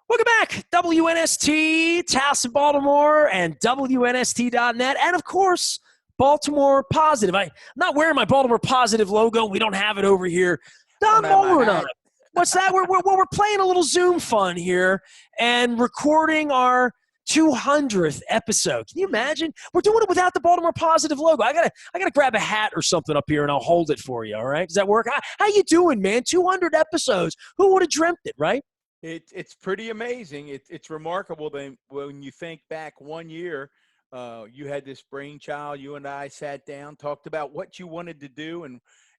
Welcome back, WNST, Towson, Baltimore, and WNST.net, and of course, Baltimore Positive. I'm not wearing my Baltimore Positive logo. We don't have it over here. Don Moeller and I. What's that? We're playing a little Zoom fun here and recording our 200th episode. Can you imagine? We're doing it without the Baltimore Positive logo. I gotta grab a hat or something up here and I'll hold it for you. All right? Does that work? How you doing, man? 200 episodes. Who would have dreamt it, right? It's pretty amazing. It's remarkable that when you think back 1 year, you had this brainchild. You and I sat down, talked about what you wanted to do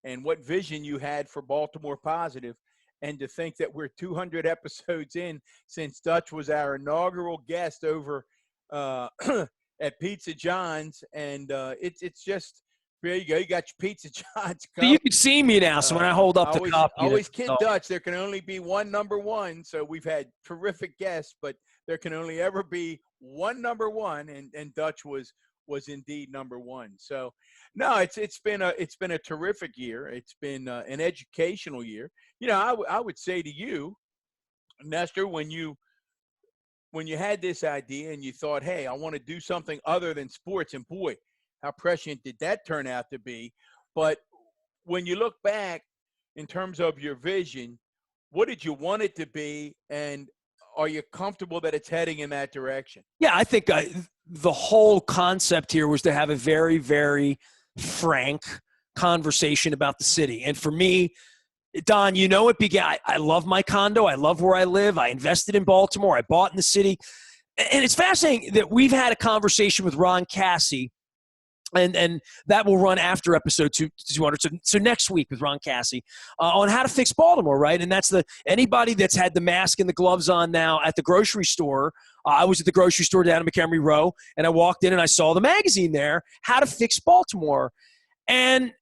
and what vision you had for Baltimore Positive. And to think that we're 200 episodes in since Dutch was our inaugural guest over at Pizza John's. And it's just, there you go. You got your Pizza John's cup. But you can see me now, so when I hold up the cup. I always kid Dutch, there can only be one number one. So we've had terrific guests, but there can only ever be one number one, and Dutch was indeed number one. So no, it's been a terrific year. It's been an educational year. You know, I would say to you, Nestor, when you had this idea and you thought, hey, I want to do something other than sports, and boy, how prescient did that turn out to be? But when you look back in terms of your vision, what did you want it to be, and are you comfortable that it's heading in that direction? Yeah, I think the whole concept here was to have a very, very frank conversation about the city. And for me, Don, you know, it began. I love my condo. I love where I live. I invested in Baltimore. I bought in the city. And it's fascinating that we've had a conversation with Ron Cassie, and that will run after episode 200. So next week with Ron Cassie on how to fix Baltimore, right? And that's anybody that's had the mask and the gloves on now at the grocery store. I was at the grocery store down in McHenry Row, and I walked in and I saw the magazine there, How to Fix Baltimore. And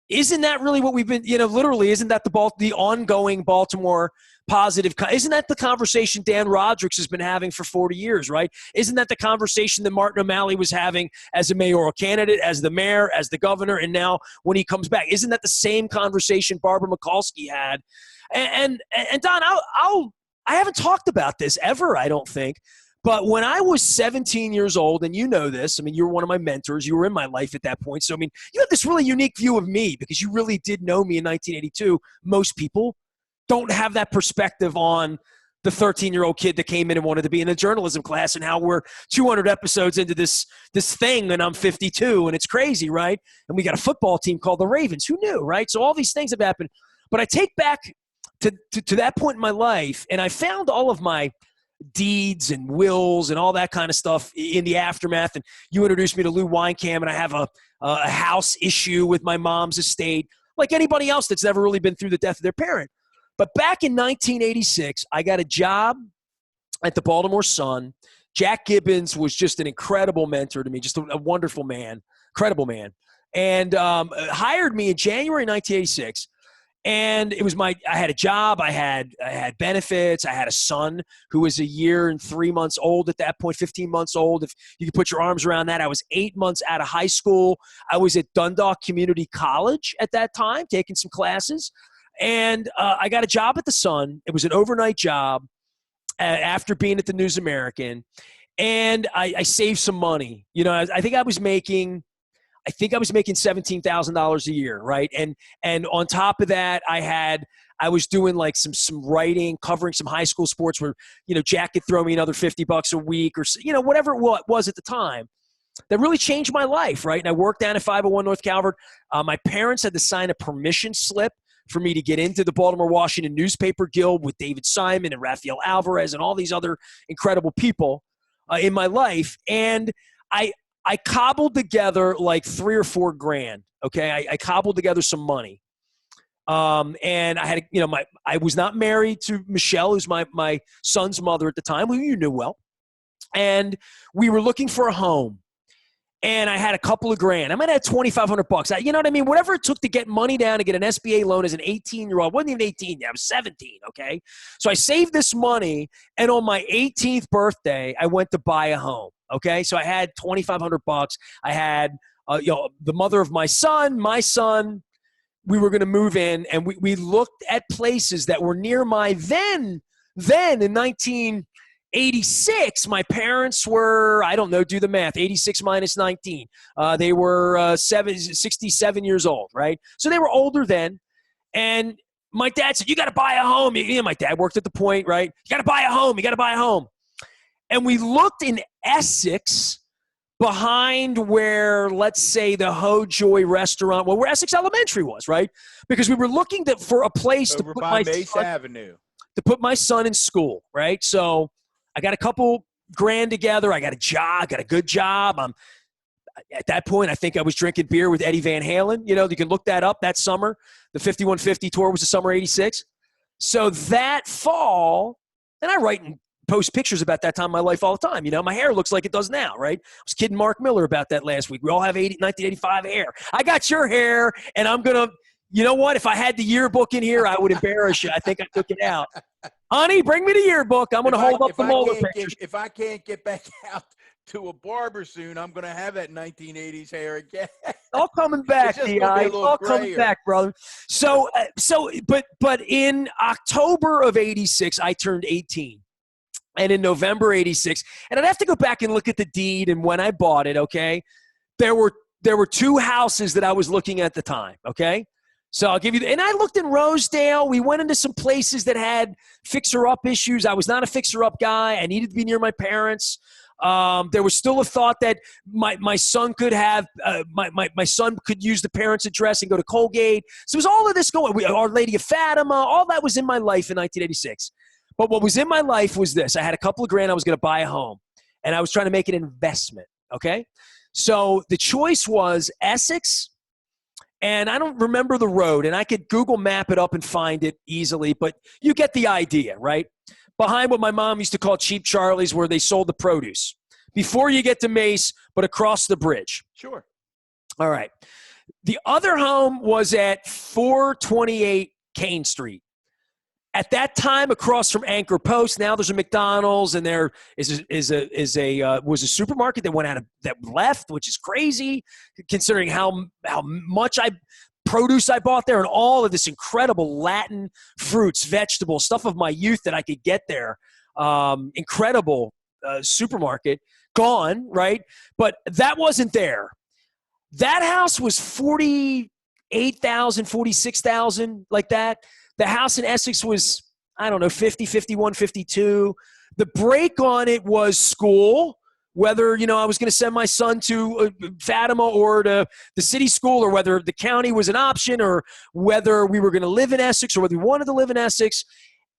isn't that really what we've been, literally, isn't that the ongoing Baltimore Positive? Isn't that the conversation Dan Rodricks has been having for 40 years, right? Isn't that the conversation that Martin O'Malley was having as a mayoral candidate, as the mayor, as the governor, and now when he comes back? Isn't that the same conversation Barbara Mikulski had? And Don, I haven't talked about this ever, I don't think. But when I was 17 years old, and you know this, I mean, you were one of my mentors. You were in my life at that point. So, I mean, you have this really unique view of me because you really did know me in 1982. Most people don't have that perspective on the 13-year-old kid that came in and wanted to be in a journalism class, and how we're 200 episodes into this thing, and I'm 52, and it's crazy, right? And we got a football team called the Ravens. Who knew, right? So all these things have happened. But I take back to that point in my life, and I found all of my deeds and wills and all that kind of stuff in the aftermath. And you introduced me to Lou Weinkamp, and I have a house issue with my mom's estate, like anybody else that's never really been through the death of their parent. But back in 1986, I got a job at the Baltimore Sun. Jack Gibbons was just an incredible mentor to me, just a wonderful man, incredible man, and hired me in January 1986. And it was I had a job, I had benefits, I had a son who was a year and 3 months old at that point, 15 months old, if you could put your arms around that. I was 8 months out of high school. I was at Dundalk Community College at that time, taking some classes. And I got a job at the Sun. It was an overnight job after being at the News American. And I saved some money. You know, I think I was making $17,000 a year, right? And on top of that, I was doing like some writing, covering some high school sports where, Jack could throw me another $50 a week, or, whatever it was at the time. That really changed my life, right? And I worked down at 501 North Calvert. My parents had to sign a permission slip for me to get into the Baltimore Washington Newspaper Guild with David Simon and Rafael Alvarez and all these other incredible people in my life. And I cobbled together like $3 or $4 grand. Okay. I cobbled together some money. And I had, I was not married to Michelle, who's my son's mother at the time, who you knew well. And we were looking for a home. And I had a couple of grand. I might have had $2,500. You know what I mean? Whatever it took to get money down to get an SBA loan as an 18-year-old. I wasn't even 18 yet. I was 17, okay? So I saved this money, and on my 18th birthday, I went to buy a home, okay? So I had $2,500. I had, the mother of my son, we were going to move in, and we looked at places that were near my then in 86, my parents were, I don't know, do the math, 86 minus 19. They were 67 years old, right? So they were older then. And my dad said, you got to buy a home. My dad worked at the Point, right? You got to buy a home. You got to buy a home. And we looked in Essex behind where, let's say, the Hojoy restaurant, where Essex Elementary was, right? Because we were looking for a place over by Mace Avenue to put my son in school, right? So I got a couple grand together. I got a job, got a good job. At that point, I think I was drinking beer with Eddie Van Halen. You can look that up that summer. The 5150 tour was the summer 86. So that fall, and I write and post pictures about that time in my life all the time. My hair looks like it does now, right? I was kidding Mark Miller about that last week. We all have 1985 hair. I got your hair, and I'm going to, you know what? If I had the yearbook in here, I would embarrass you. I think I took it out. Honey, bring me the yearbook. I'm going to hold up the molar pictures. If I can't get back out to a barber soon, I'm going to have that 1980s hair again. All coming back, D.I. All coming back, brother. But in October of 86, I turned 18. And in November 86, and I'd have to go back and look at the deed and when I bought it, okay? There were two houses that I was looking at the time, okay? So I'll give you – and I looked in Rosedale. We went into some places that had fixer-up issues. I was not a fixer-up guy. I needed to be near my parents. There was still a thought that my son could have my son could use the parents' address and go to Colgate. So it was all of this going. Our Lady of Fatima, all that was in my life in 1986. But what was in my life was this. I had a couple of grand. I was going to buy a home, and I was trying to make an investment, okay? So the choice was Essex, and I don't remember the road, and I could Google map it up and find it easily, but you get the idea, right? Behind what my mom used to call Cheap Charlie's, where they sold the produce. Before you get to Mace, but across the bridge. Sure. All right. The other home was at 428 Kane Street. At that time, across from Anchor Post, now there's a McDonald's, and there was a supermarket that left, which is crazy, considering how much produce I bought there, and all of this incredible Latin fruits, vegetables, stuff of my youth that I could get there. Incredible supermarket, gone, right? But that wasn't there. That house was 48,000, 46,000, like that. The house in Essex was, I don't know, 50, 51, 52. The break on it was school, whether, I was going to send my son to Fatima or to the city school, or whether the county was an option, or whether we were going to live in Essex, or whether we wanted to live in Essex.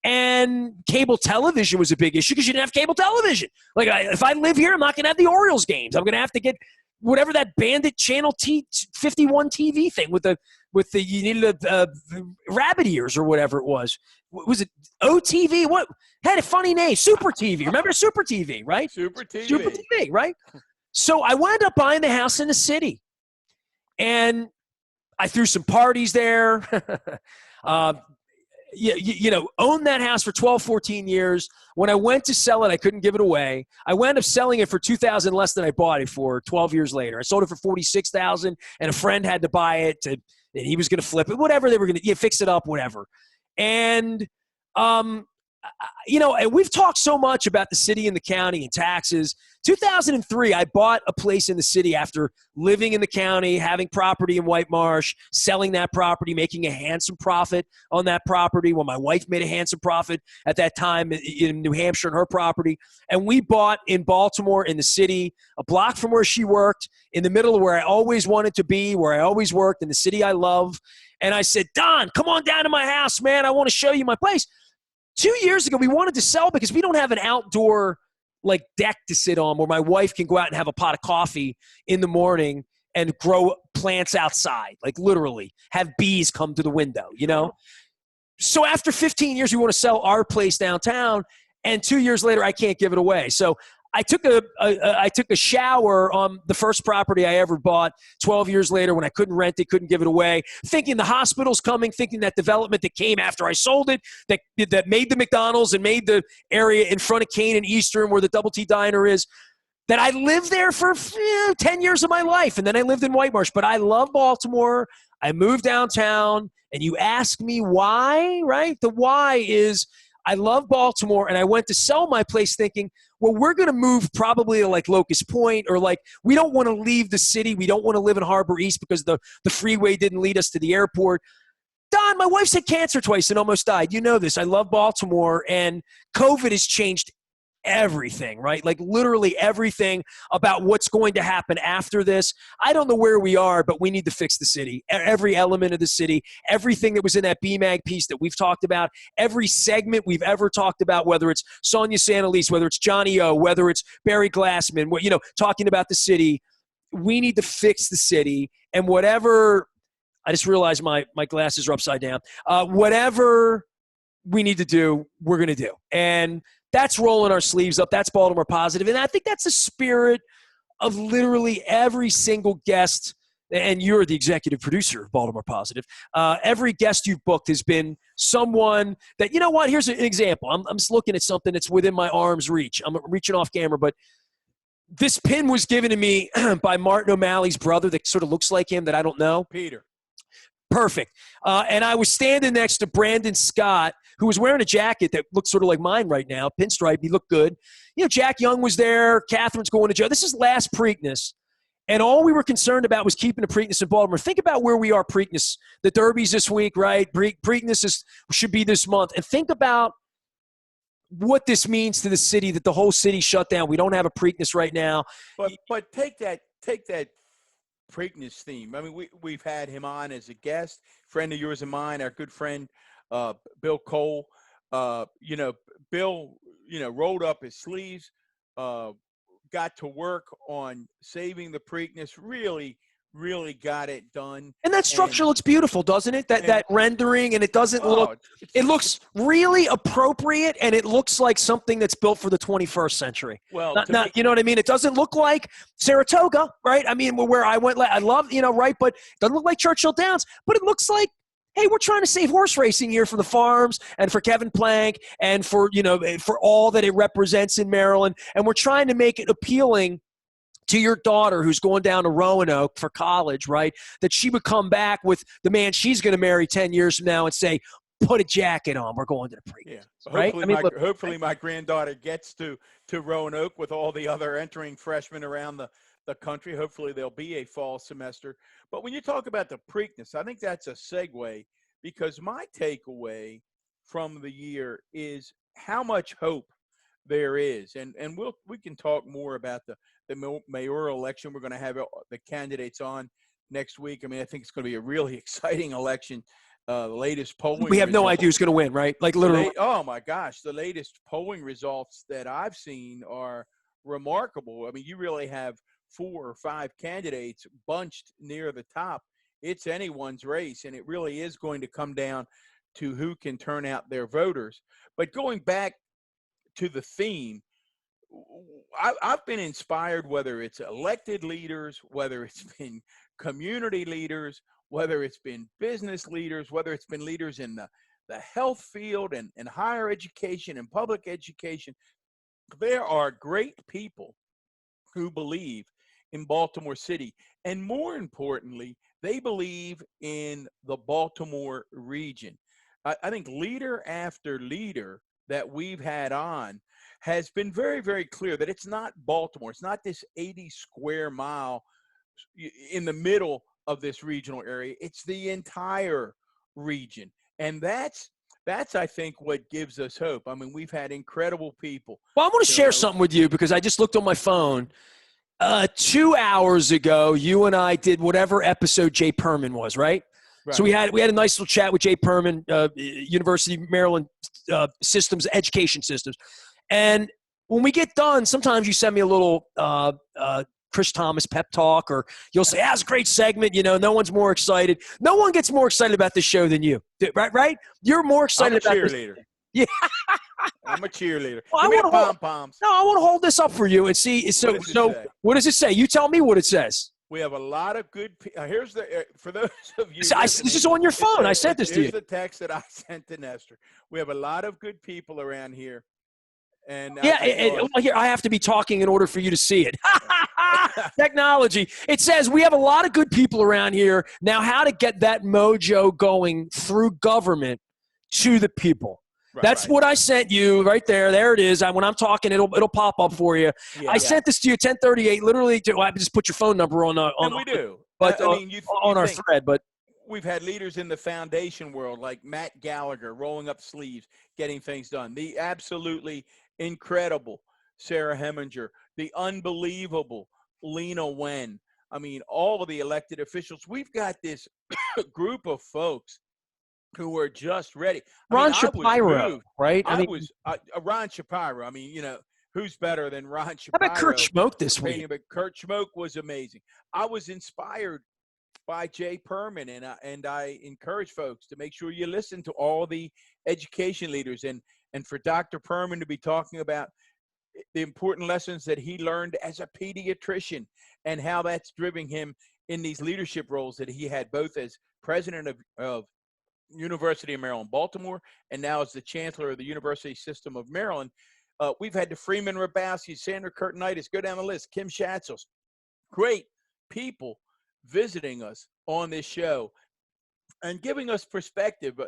And cable television was a big issue because you didn't have cable television. Like, if I live here, I'm not going to have the Orioles games. I'm going to have to get whatever that Bandit Channel 51 TV thing with the you needed a rabbit ears or whatever it was. Was it OTV? What had a funny name? Super TV. Remember Super TV, right? Super TV. Super TV, right? So I wound up buying the house in the city, and I threw some parties there. Owned that house for 12, 14 years. When I went to sell it, I couldn't give it away. I wound up selling it for $2,000 less than I bought it for 12 years later. I sold it for $46,000, and a friend had to buy it, and he was going to flip it, whatever they were going to fix it up, whatever. And, and we've talked so much about the city and the county and taxes. 2003, I bought a place in the city after living in the county, having property in White Marsh, selling that property, making a handsome profit on that property when my wife made a handsome profit at that time in New Hampshire on her property. And we bought in Baltimore in the city, a block from where she worked, in the middle of where I always wanted to be, where I always worked, in the city I love. And I said, Don, come on down to my house, man. I want to show you my place. 2 years ago, we wanted to sell because we don't have an outdoor deck to sit on where my wife can go out and have a pot of coffee in the morning and grow plants outside, literally have bees come to the window, So after 15 years, we want to sell our place downtown, and 2 years later, I can't give it away. So I took a shower on the first property I ever bought 12 years later when I couldn't rent it, couldn't give it away, thinking the hospital's coming, thinking that development that came after I sold it, that made the McDonald's and made the area in front of Kane and Eastern where the Double T Diner is, that I lived there for 10 years of my life. And then I lived in White Marsh. But I love Baltimore. I moved downtown. And you ask me why, right? The why is I love Baltimore, and I went to sell my place thinking, well, we're going to move probably to like Locust Point, or like we don't want to leave the city. We don't want to live in Harbor East because the freeway didn't lead us to the airport. Don, my wife's had cancer twice and almost died. You know this. I love Baltimore, and COVID has changed everything, right? Like literally everything about what's going to happen after this. I don't know where we are, but we need to fix the city. Every element of the city, everything that was in that BMAG piece that we've talked about, every segment we've ever talked about, whether it's Sonia Santalese, whether it's Johnny O, whether it's Barry Glassman, talking about the city. We need to fix the city, and whatever – I just realized my glasses are upside down. Whatever we need to do, we're going to do. And that's rolling our sleeves up. That's Baltimore Positive. And I think that's the spirit of literally every single guest, and you're the executive producer of Baltimore Positive. Every guest you've booked has been someone that, you know what, here's an example. I'm just looking at something that's within my arm's reach. I'm reaching off camera, but this pin was given to me by Martin O'Malley's brother that sort of looks like him that I don't know. Peter. Perfect. And I was standing next to Brandon Scott, who was wearing a jacket that looked sort of like mine right now, pinstripe. He looked good. Jack Young was there. Catherine's going to jail. This is last Preakness. And all we were concerned about was keeping the Preakness in Baltimore. Think about where we are Preakness. The Derby's this week, right? Preakness should be this month. And think about what this means to the city, that the whole city shut down. We don't have a Preakness right now. But take that Preakness theme. I mean, we've had him on as a guest, friend of yours and mine, our good friend Bill Cole. Bill, rolled up his sleeves, got to work on saving the Preakness. Really got it done. And that structure looks beautiful, doesn't it? That rendering, and it doesn't look – it looks really appropriate, and it looks like something that's built for the 21st century. Well, you know what I mean? It doesn't look like Saratoga, right? I mean, where I went – I love, right? But it doesn't look like Churchill Downs. But it looks like, hey, we're trying to save horse racing here for the farms and for Kevin Plank and for, for all that it represents in Maryland. And we're trying to make it appealing to your daughter who's going down to Roanoke for college, right, that she would come back with the man she's going to marry 10 years from now and say, put a jacket on. We're going to the Preakness, right? Hopefully my granddaughter gets to Roanoke with all the other entering freshmen around the country. Hopefully there'll be a fall semester. But when you talk about the Preakness, I think that's a segue, because my takeaway from the year is how much hope there is. And we can talk more about the mayoral election. We're going to have the candidates on next week. I mean, I think it's going to be a really exciting election. The latest polling. We have no idea who's going to win, right? Like literally. Oh my gosh. The latest polling results that I've seen are remarkable. I mean, you really have 4 or 5 candidates bunched near the top. It's anyone's race, and it really is going to come down to who can turn out their voters. But going back to the theme, I've been inspired, whether it's elected leaders, whether it's been community leaders, whether it's been business leaders, whether it's been leaders in the health field and higher education and public education. There are great people who believe in Baltimore City. And more importantly, they believe in the Baltimore region. I think leader after leader that we've had on has been very, very clear that it's not Baltimore. It's not this 80 square mile in the middle of this regional area. It's the entire region. And that's I think, what gives us hope. I mean, we've had incredible people. Well, I want to share something with you, because I just looked on my phone. 2 hours ago, you and I did whatever episode Jay Perman was, right? So we had a nice little chat with Jay Perman, University of Maryland education systems. And when we get done, sometimes you send me a little Chris Thomas pep talk, or you'll say, "That's a great segment." No one's more excited. No one gets more excited about this show than you, right? You're more excited about this. Cheerleader. Yeah. I'm a cheerleader. Well, I want pom-poms. No, I want to hold this up for you and see. So what does it say? You tell me what it says. We have a lot of good people. Here's for those of you. This is on your phone. I sent this to you. Here's the text that I sent to Nestor. We have a lot of good people around here. And here I have to be talking in order for you to see it. Technology. It says we have a lot of good people around here. Now, how to get that mojo going through government to the people. That's what I sent you right there. There it is. When I'm talking, it'll pop up for you. Yeah. I sent this to you 10:38. Literally, I just put your phone number on. And we do. But I mean, on our thread. But we've had leaders in the foundation world like Matt Gallagher rolling up sleeves, getting things done. The absolutely incredible Sarah Heminger, the unbelievable Lena Wen. I mean, all of the elected officials. We've got this group of folks who are just ready. Ron Shapiro, right? Ron Shapiro. I mean, who's better than Ron Shapiro? How about Kurt Schmoke this week? But Kurt Schmoke was amazing. I was inspired by Jay Perman, and I encourage folks to make sure you listen to all the education leaders, and for Dr. Perman to be talking about the important lessons that he learned as a pediatrician and how that's driven him in these leadership roles that he had, both as president of University of Maryland, Baltimore, and now as the chancellor of the University System of Maryland. We've had the Freeman Rabowski, Sandra Curtinitis, go down the list, Kim Schatzels, great people visiting us on this show and giving us perspective.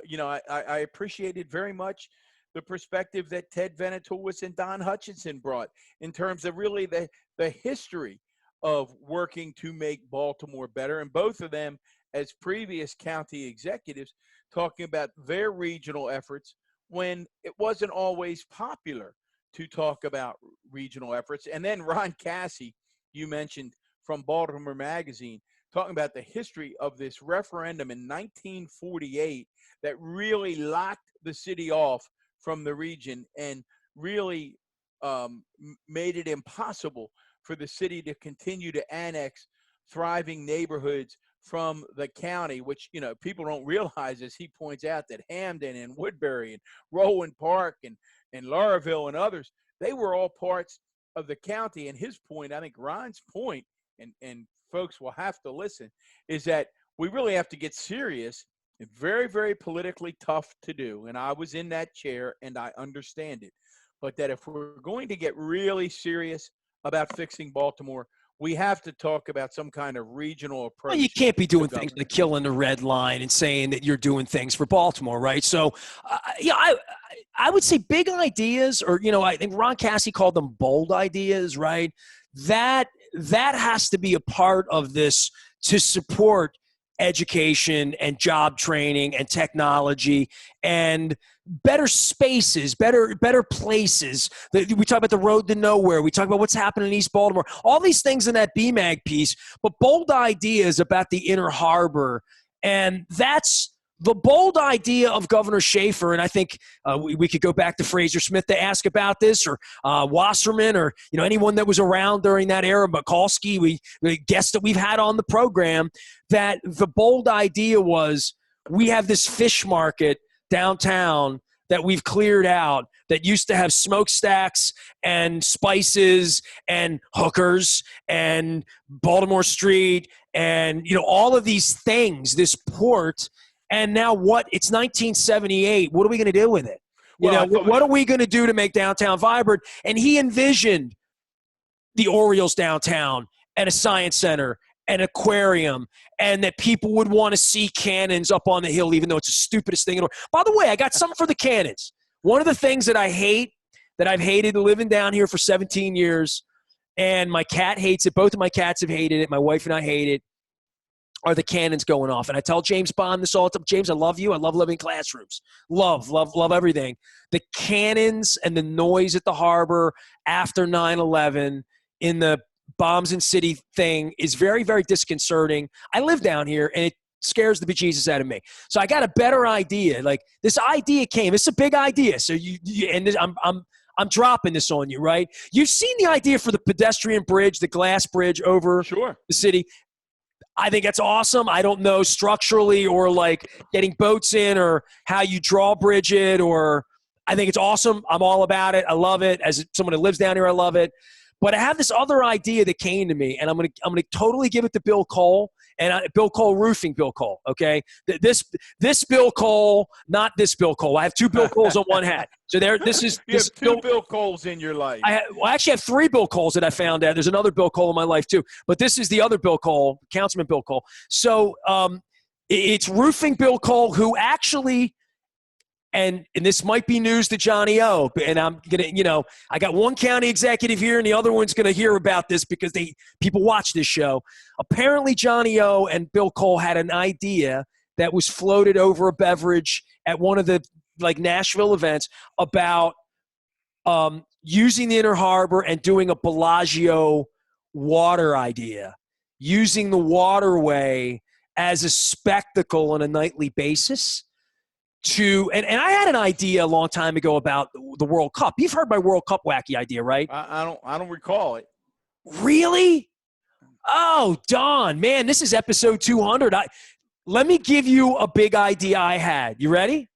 I appreciated very much the perspective that Ted Venetoulis and Don Hutchinson brought in terms of really the history of working to make Baltimore better, and both of them as previous county executives talking about their regional efforts when it wasn't always popular to talk about regional efforts. And then Ron Cassie, you mentioned, from Baltimore Magazine, talking about the history of this referendum in 1948 that really locked the city off from the region and really made it impossible for the city to continue to annex thriving neighborhoods from the county, which, people don't realize, as he points out, that Hamden and Woodbury and Rowan Park and Lauraville and others, they were all parts of the county. And his point, I think Ron's point, and folks will have to listen, is that we really have to get serious. And very, very politically tough to do. And I was in that chair and I understand it. But that if we're going to get really serious about fixing Baltimore, we have to talk about some kind of regional approach. Well, you can't be doing things like killing the red line and saying that you're doing things for Baltimore, right? So, I would say big ideas, or, I think Ron Cassie called them bold ideas, right? That has to be a part of this to support education and job training and technology and better spaces, better places. We talk about the road to nowhere. We talk about what's happening in East Baltimore. All these things in that BMAG piece, but bold ideas about the Inner Harbor. And that's the bold idea of Governor Schaefer. And I think we could go back to Fraser Smith to ask about this, or Wasserman, or anyone that was around during that era, Mikulski, guests that we've had on the program, that the bold idea was we have this fish market downtown that we've cleared out that used to have smokestacks and spices and hookers and Baltimore Street and all of these things, this port. And now it's 1978. What are we going to do with it? What are we going to do to make downtown vibrant? And he envisioned the Orioles downtown and a science center, an aquarium, and that people would want to see cannons up on the hill, even though it's the stupidest thing in the world. By the way, I got something for the cannons. One of the things that I hate, that I've hated living down here for 17 years, and my cat hates it. Both of my cats have hated it. My wife and I hate it. Are the cannons going off. And I tell James Bond this all the time. James, I love you. I love living in classrooms. Love everything. The cannons and the noise at the harbor after 9/11 in the bombs in city thing is very, very disconcerting. I live down here, and it scares the bejesus out of me. So I got a better idea. Like, this idea came. It's a big idea. So I'm dropping this on you, right? You've seen the idea for the pedestrian bridge, the glass bridge over the city. I think that's awesome. I don't know structurally or like getting boats in or how you draw bridge it, or I think it's awesome. I'm all about it. I love it. As someone who lives down here, I love it. But I have this other idea that came to me, and I'm gonna totally give it to Bill Cole, and Bill Cole Roofing, Bill Cole. Okay, this Bill Cole, not this Bill Cole. I have two Bill Coles on one hat. So this is you have two Bill Coles in your life. I actually have three Bill Coles that I found out. There's another Bill Cole in my life too, but this is the other Bill Cole, Councilman Bill Cole. So it's Roofing Bill Cole, who actually and this might be news to Johnny O, and I'm going to, I got one county executive here and the other one's going to hear about this because people watch this show. Apparently Johnny O and Bill Cole had an idea that was floated over a beverage at one of the Nashville events about using the Inner Harbor and doing a Bellagio water idea, using the waterway as a spectacle on a nightly basis. And I had an idea a long time ago about the World Cup. You've heard my World Cup wacky idea, right? I don't recall it. Really? Oh, Don, man, this is episode 200. Let me give you a big idea I had. You ready?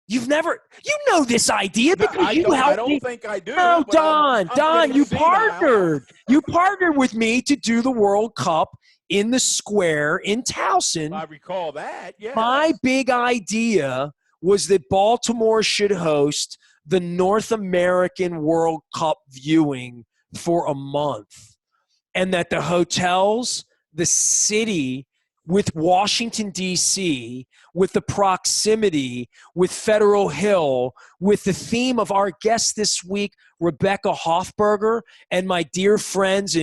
You know this idea because no, you helped me. I don't think I do. No, Don, you partnered. You partnered with me to do the World Cup in the square in Towson. I recall that, yes. My big idea was that Baltimore should host the North American World Cup viewing for a month, and that the hotels, the city, with Washington, D.C., with the proximity, with Federal Hill, with the theme of our guest this week, Rebecca Hofberger, and my dear friends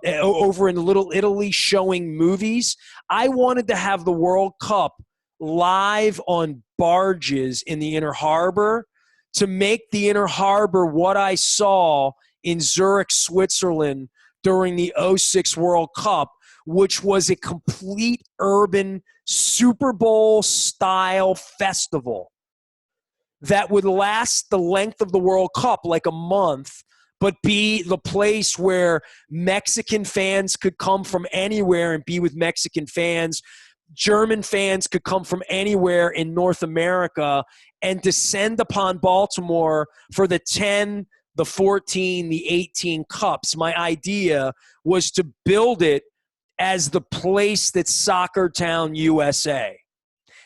over in Little Italy showing movies. I wanted to have the World Cup live on barges in the Inner Harbor to make the Inner Harbor what I saw in Zurich, Switzerland during the '06 World Cup, which was a complete urban Super Bowl style festival that would last the length of the World Cup, like a month, but be the place where Mexican fans could come from anywhere and be with Mexican fans. German fans could come from anywhere in North America and descend upon Baltimore for the 10, the 14, the 18 cups. My idea was to build it as the place that's Soccer Town, USA.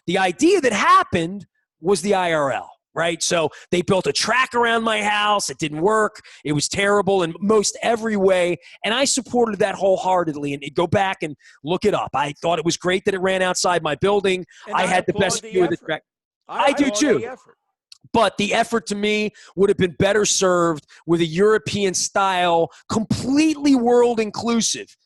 The idea that happened was the IRL, right? So they built a track around my house. It didn't work. It was terrible in most every way, and I supported that wholeheartedly. And go back and look it up. I thought it was great that it ran outside my building. I had the best view of the track. I do too. But the effort to me would have been better served with a European style, completely world inclusive.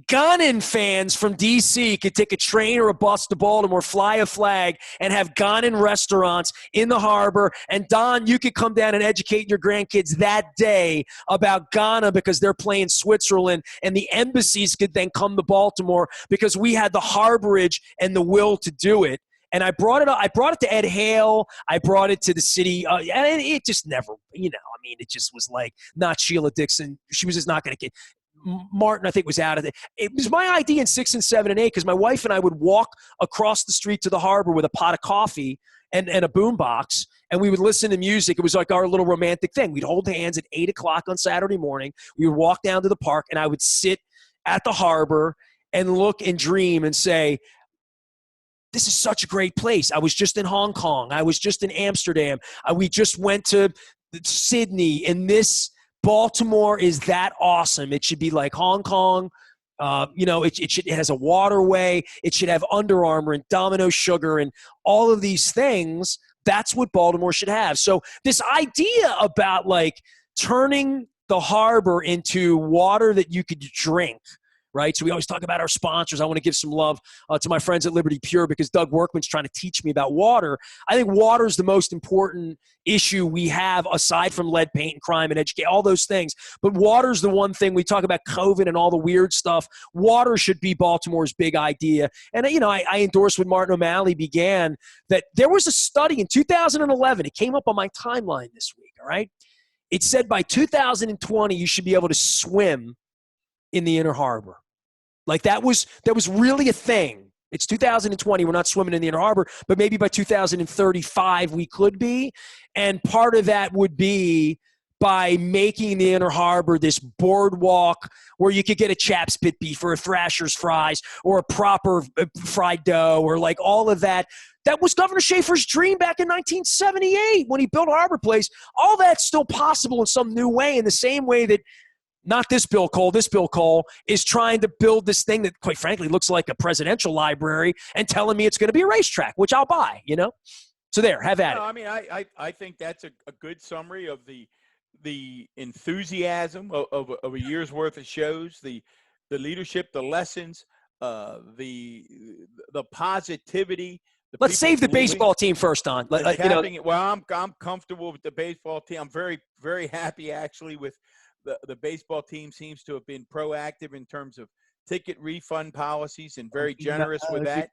Ghana fans from D.C. could take a train or a bus to Baltimore, fly a flag, and have Ghana restaurants in the harbor. And, Don, you could come down and educate your grandkids that day about Ghana because they're playing Switzerland, and the embassies could then come to Baltimore because we had the harborage and the will to do it. And I brought it up. I brought it to Ed Hale. I brought it to the city. And it just never, it just was like not Sheila Dixon. She was just not going to get – Martin, I think, was out of it. It was my idea in 6 and 7 and 8 because my wife and I would walk across the street to the harbor with a pot of coffee and a boombox, and we would listen to music. It was like our little romantic thing. We'd hold hands at 8 o'clock on Saturday morning. We would walk down to the park, and I would sit at the harbor and look and dream and say, this is such a great place. I was just in Hong Kong. I was just in Amsterdam. We just went to Sydney, and this – Baltimore is that awesome. It should be like Hong Kong. It has a waterway. It should have Under Armour and Domino Sugar and all of these things. That's what Baltimore should have. So this idea about turning the harbor into water that you could drink, right? So we always talk about our sponsors. I want to give some love to my friends at Liberty Pure because Doug Workman's trying to teach me about water. I think water is the most important issue we have aside from lead, paint, and crime and education, all those things. But water is the one thing. We talk about COVID and all the weird stuff. Water should be Baltimore's big idea. And, I endorsed what Martin O'Malley began, that there was a study in 2011. It came up on my timeline this week, all right? It said by 2020 you should be able to swim in the Inner Harbor. That was really a thing. It's 2020. We're not swimming in the Inner Harbor, but maybe by 2035 we could be. And part of that would be by making the Inner Harbor this boardwalk where you could get a chap's pit beef or a Thrasher's fries or a proper fried dough or all of that. That was Governor Schaefer's dream back in 1978 when he built Harbor Place. All that's still possible in some new way, in the same way that not this Bill Cole is trying to build this thing that, quite frankly, looks like a presidential library and telling me it's going to be a racetrack, which I'll buy, So there, have at No, it. I mean, I think that's a good summary of the enthusiasm of a year's worth of shows, the leadership, the lessons, the positivity, the Let's people save the believing, baseball team first, Don. the tapping it. Well, I'm comfortable with the baseball team. I'm very happy actually with the baseball team. Seems to have been proactive in terms of ticket refund policies and very generous with that.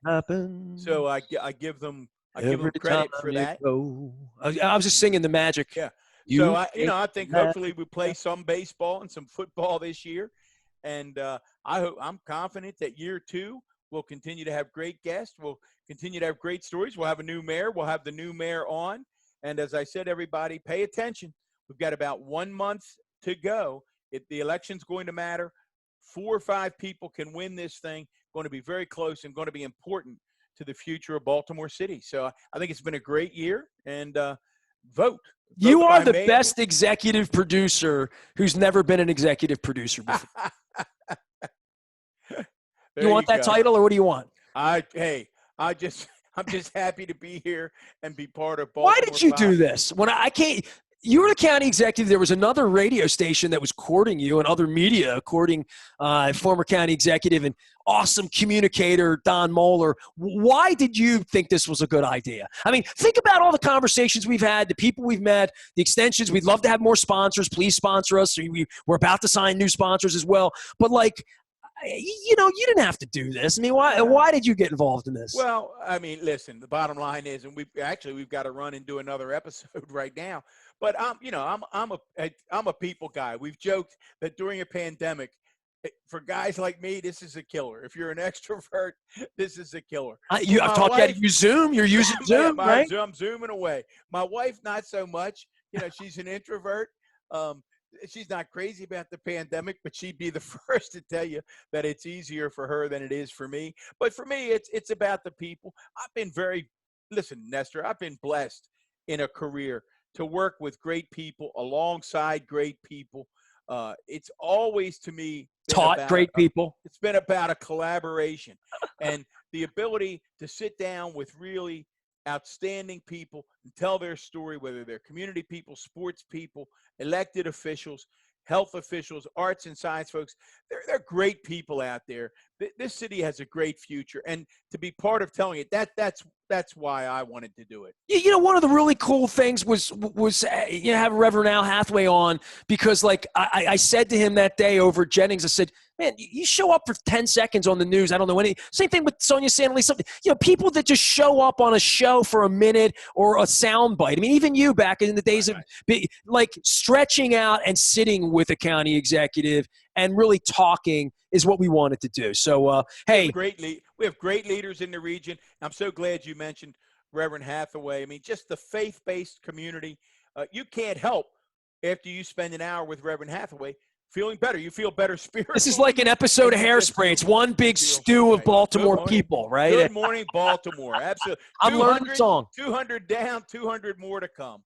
So I give them Every time credit for you that. go. I was just singing the magic. Yeah. So You I think hopefully we play some baseball and some football this year, and I'm confident that year 2 we'll continue to have great guests. We'll continue to have great stories. We'll have a new mayor. We'll have the new mayor on, and as I said, everybody pay attention. We've got about 1 month to go. The election's going to matter. 4 or 5 people can win this thing. Going to be very close and going to be important to the future of Baltimore City. So I think it's been a great year, and vote. You are the mail. best executive producer who's never been an executive producer before. You want that title, or what do you want? I'm just happy to be here and be part of Baltimore. Why did you do this? When I can't. You were the county executive. There was another radio station that was courting you, and other media courting former county executive and awesome communicator Don Moeller. Why did you think this was a good idea? I mean, think about all the conversations we've had, the people we've met, the extensions. We'd love to have more sponsors. Please sponsor us. We're about to sign new sponsors as well. But you didn't have to do this. I mean, why did you get involved in this? Well, I mean, listen, the bottom line is, and we've got to run and do another episode right now. But I'm a people guy. We've joked that during a pandemic, for guys like me, this is a killer. If you're an extrovert, this is a killer. I've taught you how to use Zoom. You're using Zoom, right? I'm zooming away. My wife, not so much. She's an introvert. She's not crazy about the pandemic, but she'd be the first to tell you that it's easier for her than it is for me. But for me, it's about the people. Listen, Nestor, I've been blessed in a career to work with great people alongside great people. It's always, to me, great people. It's been about a collaboration and the ability to sit down with really outstanding people and tell their story, whether they're community people, sports people, elected officials, health officials, arts and science folks. They're great people out there. This city has a great future, and to be part of telling it, that's why I wanted to do it. One of the really cool things was have Reverend Al Hathaway on, because I said to him that day over at Jennings, I said, man, you show up for 10 seconds on the news. I don't know any. Same thing with Sonia Sanley. Something, people that just show up on a show for a minute or a sound bite. I mean, even you back in the days of stretching out and sitting with a county executive and really talking is what we wanted to do. So, hey. We have great leaders in the region. I'm so glad you mentioned Reverend Hathaway. I mean, just the faith-based community. You can't help, after you spend an hour with Reverend Hathaway, feeling better. You feel better spiritually. This is like an episode of Hairspray. It's one big stew of Baltimore people, right? Good morning, Baltimore. Absolutely. I'm learning the song. 200 down, 200 more to come.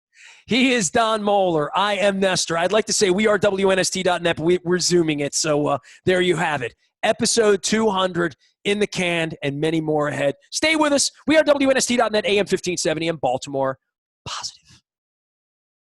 He is Don Moeller. I am Nestor. I'd like to say we are WNST.net, but we're Zooming it. So there you have it. Episode 200 in the can, and many more ahead. Stay with us. We are WNST.net, AM 1570, and Baltimore Positive.